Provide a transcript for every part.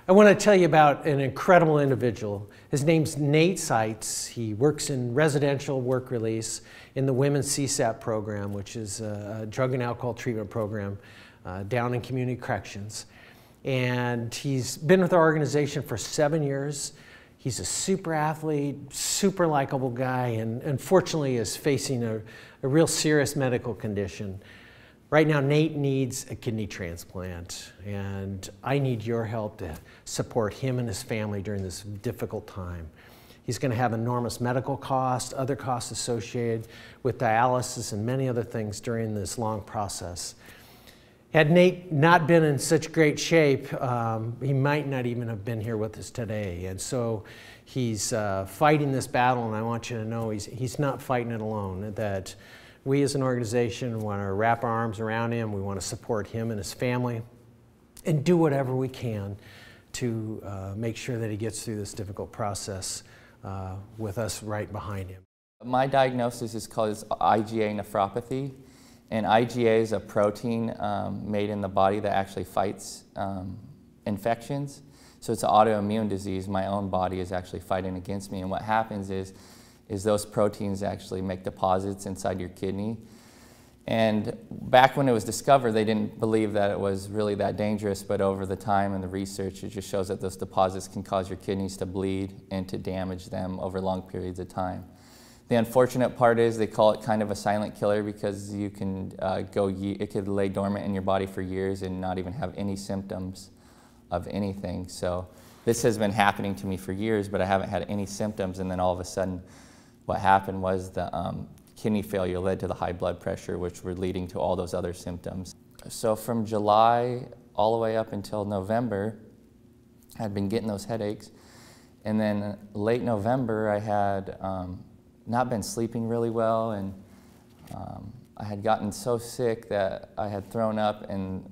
I want to tell you about an incredible individual. His name's Nathan Seitz. He works in residential work release in the women's CCPOBF program, which is a drug and alcohol treatment program down in community corrections. And he's been with our organization for 7 years. He's a super athlete, super likable guy, and unfortunately is facing a real serious medical condition. Right now, Nate needs a kidney transplant, and I need your help to support him and his family during this difficult time. He's going to have enormous medical costs, other costs associated with dialysis and many other things during this long process. Had Nate not been in such great shape, he might not even have been here with us today. And so he's fighting this battle, and I want you to know he's not fighting it alone, that we as an organization want to wrap our arms around him. We want to support him and his family and do whatever we can to make sure that he gets through this difficult process with us right behind him. My diagnosis is called IgA nephropathy, and IgA is a protein made in the body that actually fights infections. So it's an autoimmune disease. My own body is actually fighting against me, and what happens is those proteins actually make deposits inside your kidney. And back when it was discovered, they didn't believe that it was really that dangerous, but over the time and the research, it just shows that those deposits can cause your kidneys to bleed and to damage them over long periods of time. The unfortunate part is they call it kind of a silent killer because you can it could lay dormant in your body for years and not even have any symptoms of anything. So this has been happening to me for years, but I haven't had any symptoms, and then all of a sudden, what happened was the kidney failure led to the high blood pressure, which were leading to all those other symptoms. So from July all the way up until November, I had been getting those headaches. And then late November, I had not been sleeping really well, and I had gotten so sick that I had thrown up, and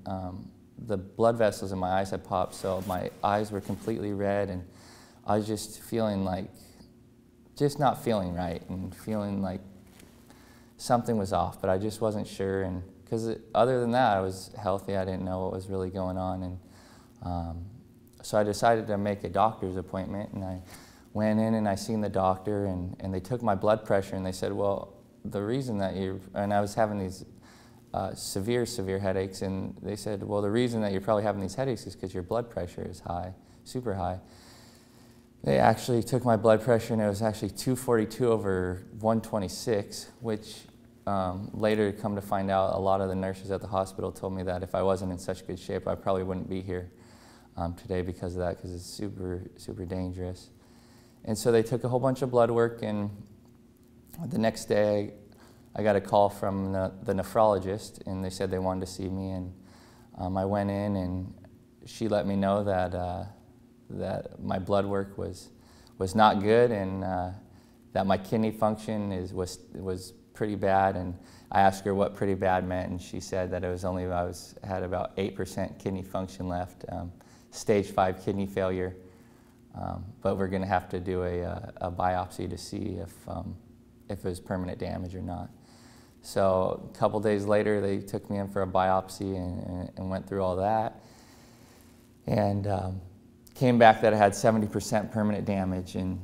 the blood vessels in my eyes had popped, so my eyes were completely red, and I was just feeling like just not feeling right and feeling like something was off, but I just wasn't sure. And because other than that, I was healthy. I didn't know what was really going on. And so I decided to make a doctor's appointment, and I went in and I seen the doctor, and they took my blood pressure, and they said, well, the reason that and I was having these severe headaches, and they said, well, the reason that you're probably having these headaches is because your blood pressure is high, super high. They actually took my blood pressure, and it was actually 242 over 126, which later, come to find out, a lot of the nurses at the hospital told me that if I wasn't in such good shape, I probably wouldn't be here today because of that, because it's super dangerous. And so they took a whole bunch of blood work, and the next day I got a call from the nephrologist, and they said they wanted to see me, and I went in, and she let me know that that my blood work was not good, and that my kidney function was pretty bad. And I asked her what pretty bad meant, and she said that it was only I had about 8% kidney function left, stage 5 kidney failure. But we're going to have to do a biopsy to see if it was permanent damage or not. So a couple days later, they took me in for a biopsy and went through all that, and came back that I had 70% permanent damage, and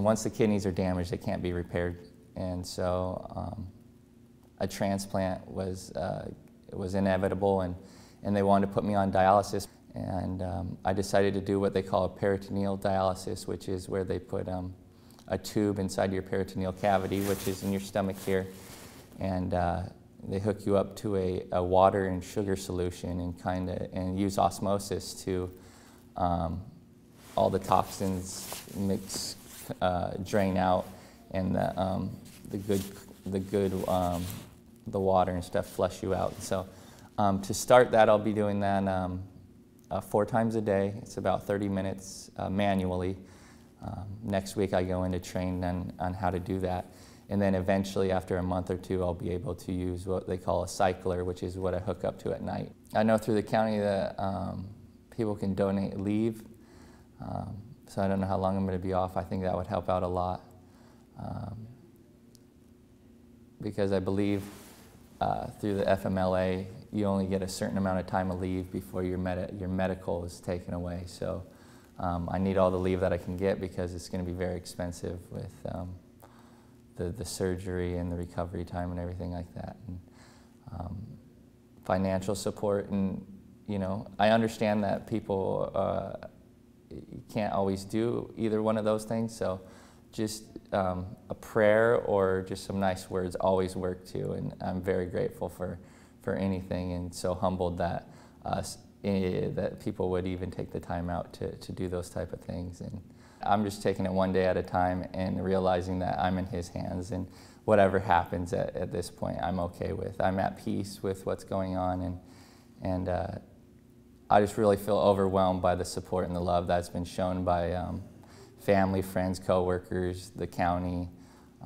once the kidneys are damaged, they can't be repaired, and so a transplant was inevitable, and they wanted to put me on dialysis, and I decided to do what they call a peritoneal dialysis, which is where they put a tube inside your peritoneal cavity, which is in your stomach here, and they hook you up to a water and sugar solution and use osmosis to all the toxins drain out, and the water and stuff flush you out. So to start that, I'll be doing that 4 times a day. It's about 30 minutes manually. Next week I go in to train on how to do that. And then eventually, after a month or 2, I'll be able to use what they call a cycler, which is what I hook up to at night. I know through the county that people can donate leave, so I don't know how long I'm going to be off. I think that would help out a lot, because I believe through the FMLA, you only get a certain amount of time of leave before your medical is taken away. So I need all the leave that I can get because it's going to be very expensive with the surgery and the recovery time and everything like that. And, financial support, and you know, I understand that people can't always do either one of those things, so just a prayer or just some nice words always work too, and I'm very grateful for anything, and so humbled that that people would even take the time out to do those type of things. And I'm just taking it one day at a time and realizing that I'm in His hands, and whatever happens at this point, I'm okay with. I'm at peace with what's going on, and I just really feel overwhelmed by the support and the love that's been shown by family, friends, coworkers, the county,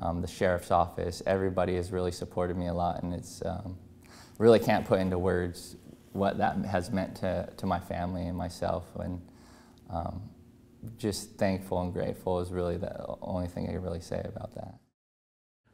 the sheriff's office. Everybody has really supported me a lot, and it's really can't put into words what that has meant to my family and myself. And just thankful and grateful is really the only thing I can really say about that.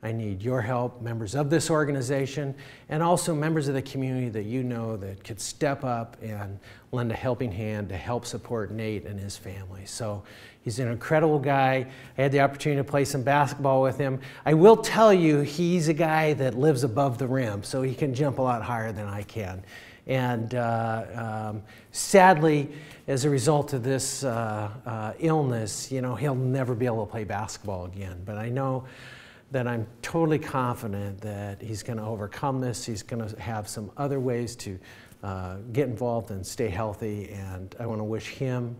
I need your help, members of this organization, and also members of the community that you know that could step up and lend a helping hand to help support Nate and his family. So he's an incredible guy. I had the opportunity to play some basketball with him. I will tell you, he's a guy that lives above the rim, so he can jump a lot higher than I can. And sadly, as a result of this illness, you know, he'll never be able to play basketball again. But I know that I'm totally confident that he's going to overcome this. He's going to have some other ways to get involved and stay healthy. And I want to wish him and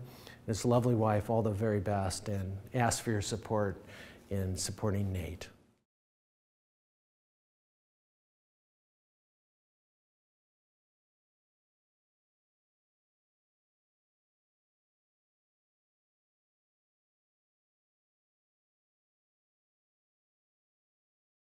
his lovely wife all the very best and ask for your support in supporting Nate.